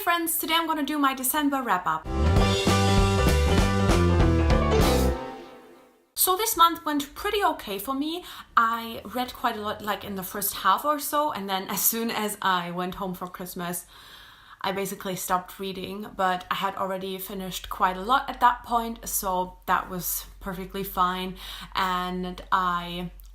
friends, today I'm gonna do my December wrap up. So this month went pretty okay for me. I read quite a lot, like in the first half or so, and then as soon as I went home for Christmas, I basically stopped reading, but I had already finished quite a lot at that point, so that was perfectly fine. And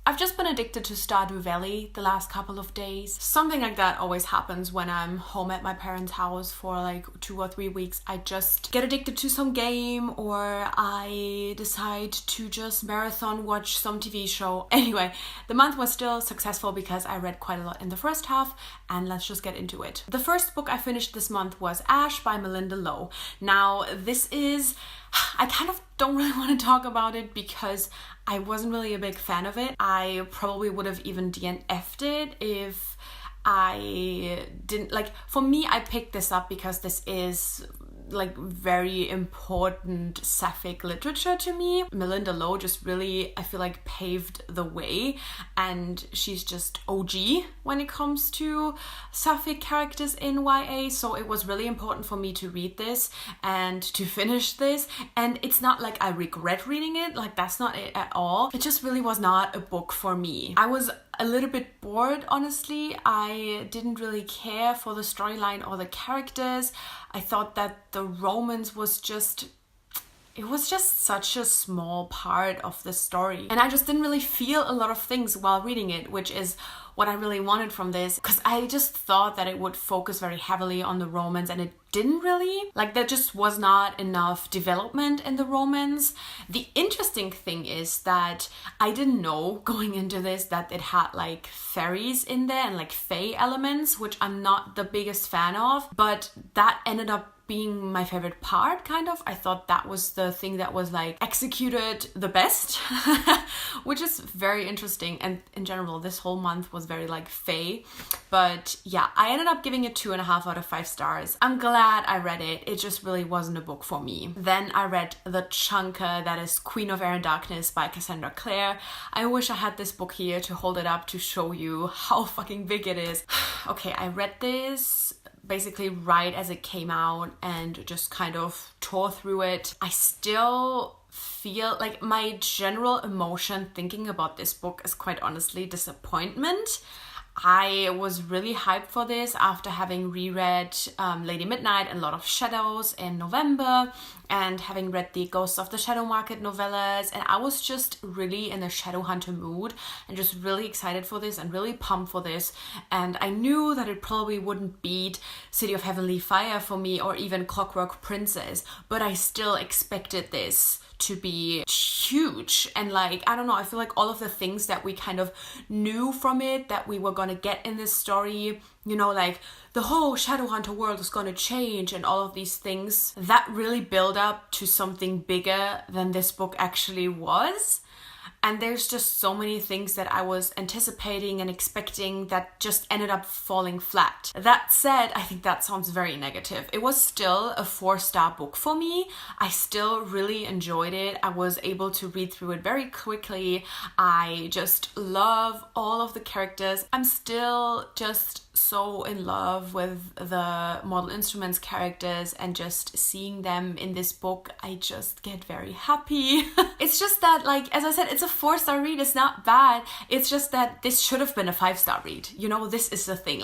I've just been addicted to Stardew Valley the last couple of days. Something like that always happens when I'm home at my parents' house for like 2 or 3 weeks. I just get addicted to some game, or I decide to just marathon watch some TV show. Anyway, the month was still successful because I read quite a lot in the first half, and let's just get into it. The first book I finished this month was Ash by Melinda Lowe. Now, I kind of don't really want to talk about it because I wasn't really a big fan of it. I probably would have even DNF'd it if I didn't, for me, I picked this up because this is very important sapphic literature to me. Melinda Lowe just really, I feel like, paved the way, and she's just OG when it comes to sapphic characters in YA, so it was really important for me to read this and to finish this. And it's not like I regret reading it, that's not it at all. It just really was not a book for me. I was a little bit bored, honestly. I didn't really care for the storyline or the characters. I thought that the romance was just such a small part of the story. And I just didn't really feel a lot of things while reading it, which is what I really wanted from this, because I just thought that it would focus very heavily on the romance, and it didn't really. There just was not enough development in the romance. The interesting thing is that I didn't know going into this that it had fairies in there and fae elements, which I'm not the biggest fan of, but that ended up being my favorite part, kind of. I thought that was the thing that was executed the best, which is very interesting. And in general, this whole month was very fae. But yeah, I ended up giving it 2.5 out of 5 stars. I'm glad I read it. It just really wasn't a book for me. Then I read the chunker that is Queen of Air and Darkness by Cassandra Clare. I wish I had this book here to hold it up to show you how fucking big it is. Okay, I read this basically right as it came out and just kind of tore through it. I still feel my general emotion thinking about this book is quite honestly disappointment. I was really hyped for this after having reread Lady Midnight and Lord of Shadows in November, and having read the Ghosts of the Shadow Market novellas, and I was just really in a Shadowhunter mood and just really excited for this and really pumped for this. And I knew that it probably wouldn't beat City of Heavenly Fire for me or even Clockwork Princess, but I still expected this to be huge. And I don't know, I feel like all of the things that we kind of knew from it that we were gonna get in this story, the whole Shadowhunter world is gonna change and all of these things, that really build up to something bigger than this book actually was. And there's just so many things that I was anticipating and expecting that just ended up falling flat. That said, I think that sounds very negative. It was still a 4-star book for me. I still really enjoyed it. I was able to read through it very quickly. I just love all of the characters. I'm still just so in love with the Mortal Instruments characters, and just seeing them in this book, I just get very happy. It's just that, as I said, it's a 4-star read. It's not bad. It's just that this should have been a 5-star read. This is the thing.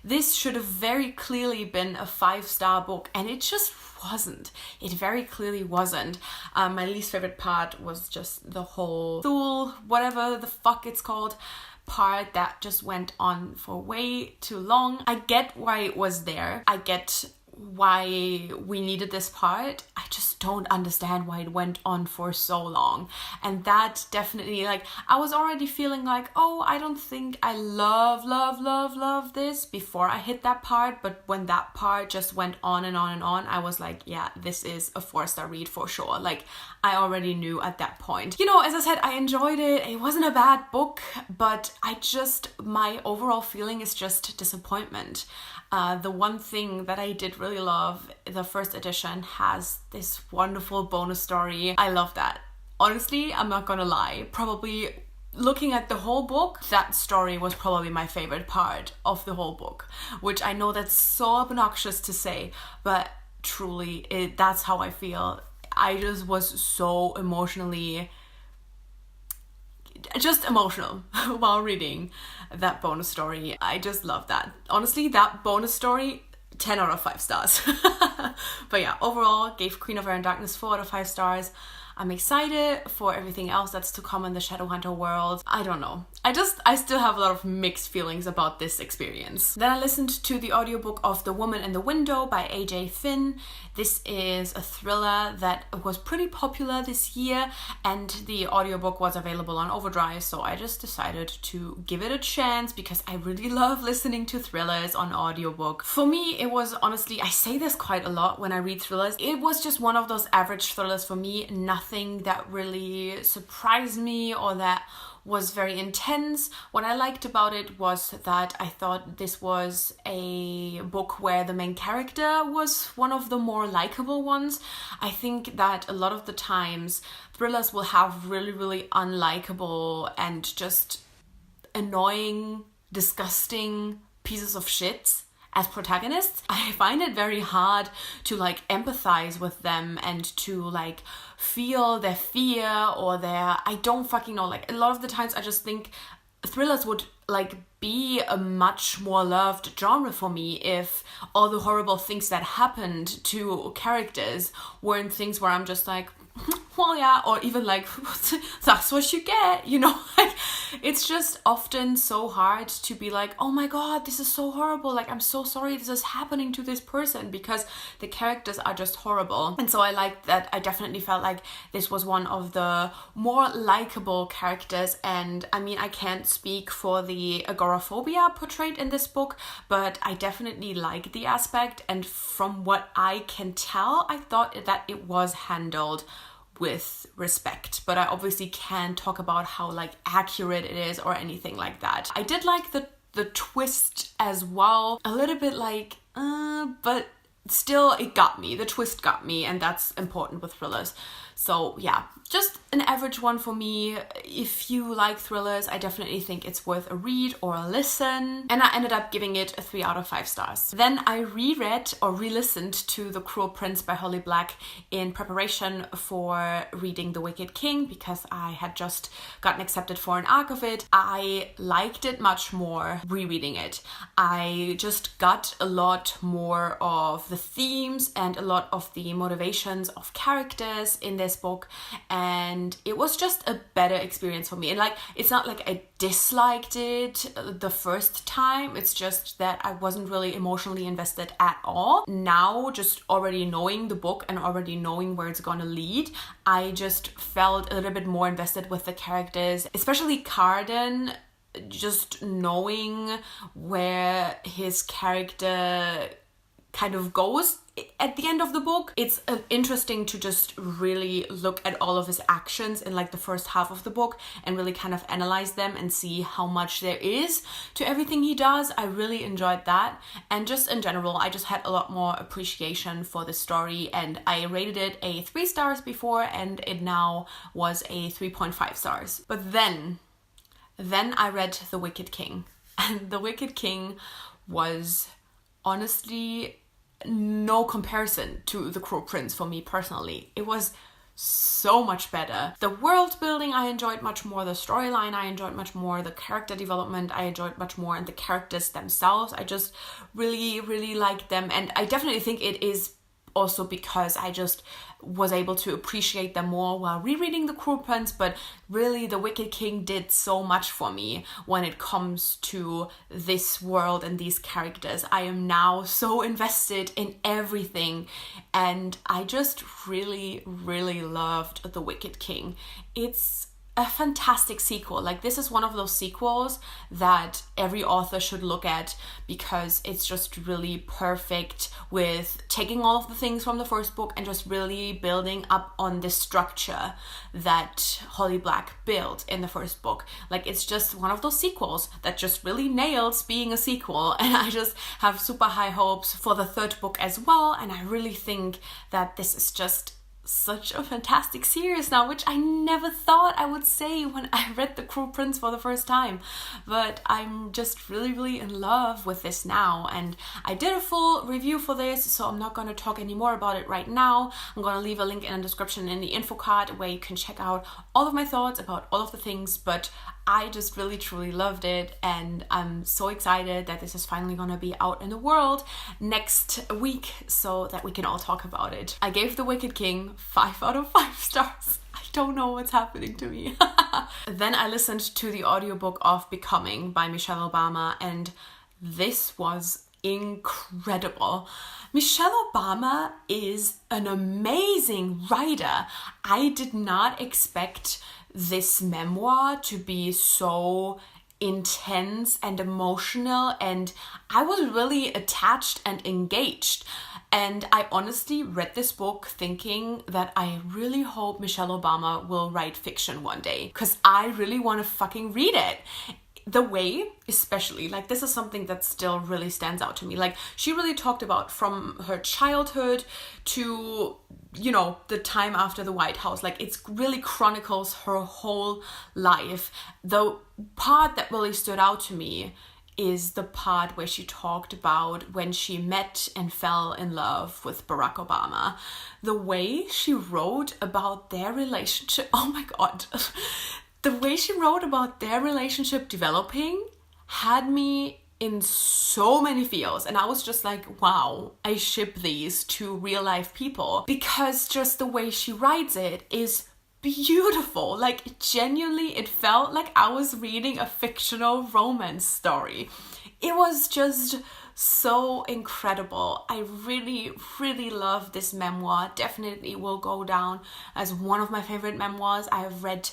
This should have very clearly been a 5-star book, and it just wasn't. It very clearly wasn't. My least favorite part was just the whole Thule, whatever the fuck it's called, part that just went on for way too long. I get why it was there. I get why we needed this part. I just don't understand why it went on for so long. And that definitely, I was already feeling oh, I don't think I love this before I hit that part. But when that part just went on and on and on, I was yeah, this is a 4-star read for sure. I already knew at that point. As I said, I enjoyed it. It wasn't a bad book, but my overall feeling is just disappointment. The one thing that I did really love, the first edition has this wonderful bonus story. I love that. Honestly, I'm not gonna lie, probably looking at the whole book, that story was probably my favorite part of the whole book, which I know that's so obnoxious to say, but truly, that's how I feel. I just was so emotional while reading that bonus story. I just love that. Honestly, that bonus story, 10 out of 5 stars. But yeah, overall, gave Queen of Air and Darkness 4 out of 5 stars. I'm excited for everything else that's to come in the Shadowhunter world. I don't know. I still have a lot of mixed feelings about this experience. Then I listened to the audiobook of The Woman in the Window by AJ Finn. This is a thriller that was pretty popular this year, and the audiobook was available on Overdrive, so I just decided to give it a chance because I really love listening to thrillers on audiobook. For me, it was honestly, I say this quite a lot when I read thrillers, it was just one of those average thrillers for me. Nothing that really surprised me or that was very intense. What I liked about it was that I thought this was a book where the main character was one of the more likable ones. I think that a lot of the times thrillers will have really, really unlikable and just annoying, disgusting pieces of shit as protagonists. I find it very hard to like empathize with them and to like feel their fear or their, I don't fucking know, like a lot of the times I just think thrillers would like be a much more loved genre for me if all the horrible things that happened to characters weren't things where I'm just like, well, yeah, or even like, that's what you get, you know, like, it's just often so hard to be like, oh my god, this is so horrible, like, I'm so sorry this is happening to this person, because the characters are just horrible. And so I liked that. I definitely felt like this was one of the more likable characters, and I mean, I can't speak for the agoraphobia portrayed in this book, but I definitely like the aspect, and from what I can tell, I thought that it was handled with respect, but I obviously can't talk about how like accurate it is or anything like that. I did like the twist as well, a little bit like but still it got me. The twist got me, and that's important with thrillers. So yeah, just an average one for me. If you like thrillers, I definitely think it's worth a read or a listen. And I ended up giving it a 3 out of 5 stars. Then I reread or re-listened to The Cruel Prince by Holly Black in preparation for reading The Wicked King, because I had just gotten accepted for an arc of it. I liked it much more rereading it. I just got a lot more of the themes and a lot of the motivations of characters in this book, and it was just a better experience for me. And like, it's not like I disliked it the first time, it's just that I wasn't really emotionally invested at all. Now, just already knowing the book and already knowing where it's gonna lead, I just felt a little bit more invested with the characters, especially Carden. Just knowing where his character kind of goes at the end of the book. It's interesting to just really look at all of his actions in like the first half of the book and really kind of analyze them and see how much there is to everything he does. I really enjoyed that, and just in general I just had a lot more appreciation for the story, and I rated it a 3 stars before and it now was a 3.5 stars. But then I read The Wicked King, and The Wicked King was honestly no comparison to The Cruel Prince for me personally. It was so much better. The world building I enjoyed much more, the storyline I enjoyed much more, the character development I enjoyed much more, and the characters themselves, I just really, really liked them. And I definitely think it is also because I just was able to appreciate them more while rereading The Cruel Prince, but really The Wicked King did so much for me when it comes to this world and these characters. I am now so invested in everything, and I just really, really loved The Wicked King. It's a fantastic sequel. Like, this is one of those sequels that every author should look at, because it's just really perfect with taking all of the things from the first book and just really building up on the structure that Holly Black built in the first book. Like, it's just one of those sequels that just really nails being a sequel, and I just have super high hopes for the third book as well. And I really think that this is just such a fantastic series now, which I never thought I would say when I read The Cruel Prince for the first time. But I'm just really in love with this now, and I did a full review for this, so I'm not going to talk any more about it right now. I'm going to leave a link in the description in the info card where you can check out all of my thoughts about all of the things, but I just really truly loved it, and I'm so excited that this is finally gonna be out in the world next week so that we can all talk about it. I gave The Wicked King 5 out of 5 stars. I don't know what's happening to me. Then I listened to the audiobook of Becoming by Michelle Obama, and this was incredible. Michelle Obama is an amazing writer. I did not expect this memoir to be so intense and emotional, and I was really attached and engaged. And I honestly read this book thinking that I really hope Michelle Obama will write fiction one day, because I really want to fucking read it. The way, especially, like, this is something that still really stands out to me. Like, she really talked about from her childhood to, you know, the time after the White House. Like, it really chronicles her whole life. The part that really stood out to me is the part where she talked about when she met and fell in love with Barack Obama. The way she wrote about their relationship, oh my God. The way she wrote about their relationship developing had me in so many feels, and I was just like, wow, I ship these to real life people, because just the way she writes it is beautiful. Like, genuinely, it felt like I was reading a fictional romance story. It was just so incredible. I really love this memoir. Definitely will go down as one of my favorite memoirs I have read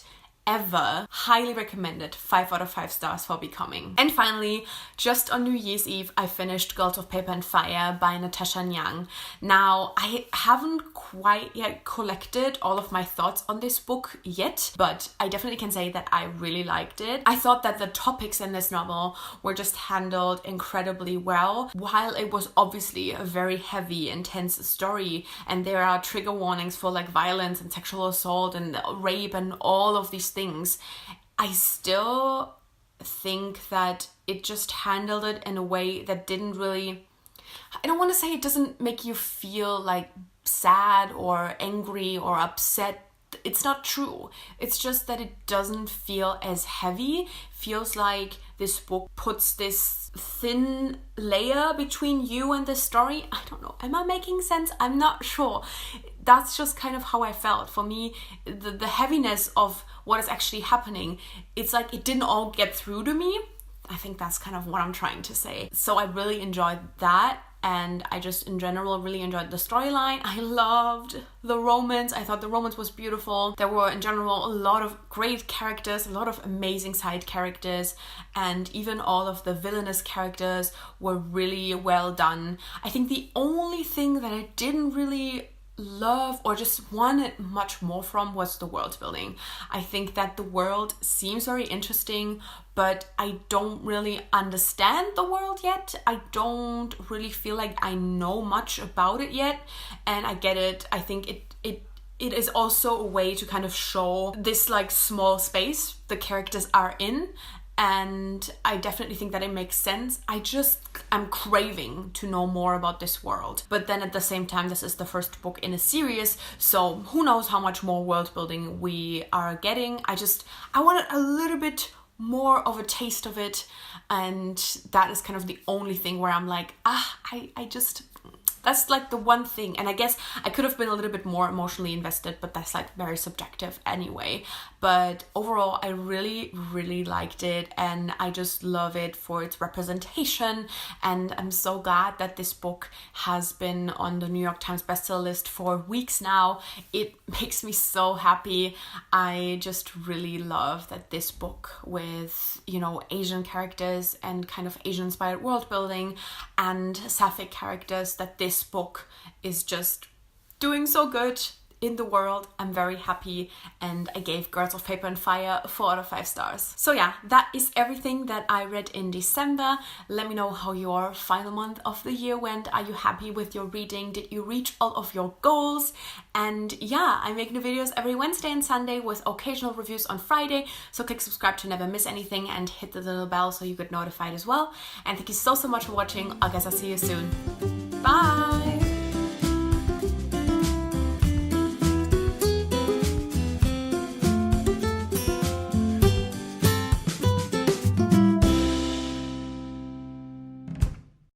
ever. Highly recommended. 5 out of 5 stars for Becoming. And finally, just on New Year's Eve, I finished Girls of Paper and Fire by Natasha Nyang. Now, I haven't quite yet collected all of my thoughts on this book yet, but I definitely can say that I really liked it. I thought that the topics in this novel were just handled incredibly well. While it was obviously a very heavy, intense story, and there are trigger warnings for like violence and sexual assault and rape and all of these things, I still think that it just handled it in a way that didn't really, I don't want to say it doesn't make you feel like sad or angry or upset. It's not true. It's just that it doesn't feel as heavy. Feels like this book puts this thin layer between you and the story. I don't know. Am I making sense? I'm not sure. That's just kind of how I felt. For me, the heaviness of what is actually happening, it's like it didn't all get through to me. I think that's kind of what I'm trying to say. So I really enjoyed that. And I just, in general, really enjoyed the storyline. I loved the romance. I thought the romance was beautiful. There were, in general, a lot of great characters, a lot of amazing side characters, and even all of the villainous characters were really well done. I think the only thing that I didn't really love or just wanted much more from was the world building. I think that the world seems very interesting, but I don't really understand the world yet. I don't really feel like I know much about it yet, and I get it. I think it is also a way to kind of show this like small space the characters are in. And I definitely think that it makes sense. I'm craving to know more about this world. But then at the same time, this is the first book in a series, so who knows how much more world building we are getting. I wanted a little bit more of a taste of it, and that is kind of the only thing where I'm like, that's like the one thing. And I guess I could have been a little bit more emotionally invested, but that's like very subjective anyway. But overall, I really liked it, and I just love it for its representation. And I'm so glad that this book has been on the New York Times bestseller list for weeks now. It makes me so happy. I just really love that this book with, you know, Asian characters and kind of Asian inspired world building and sapphic characters, that this book is just doing so good. in the world. I'm very happy, and I gave Girls of Paper and Fire 4 out of 5 stars. So yeah, that is everything that I read in December. Let me know how your final month of the year went. Are you happy with your reading? Did you reach all of your goals? And yeah, I make new videos every Wednesday and Sunday with occasional reviews on Friday, so click subscribe to never miss anything and hit the little bell so you get notified as well. And thank you so much for watching. I guess I'll see you soon. Bye!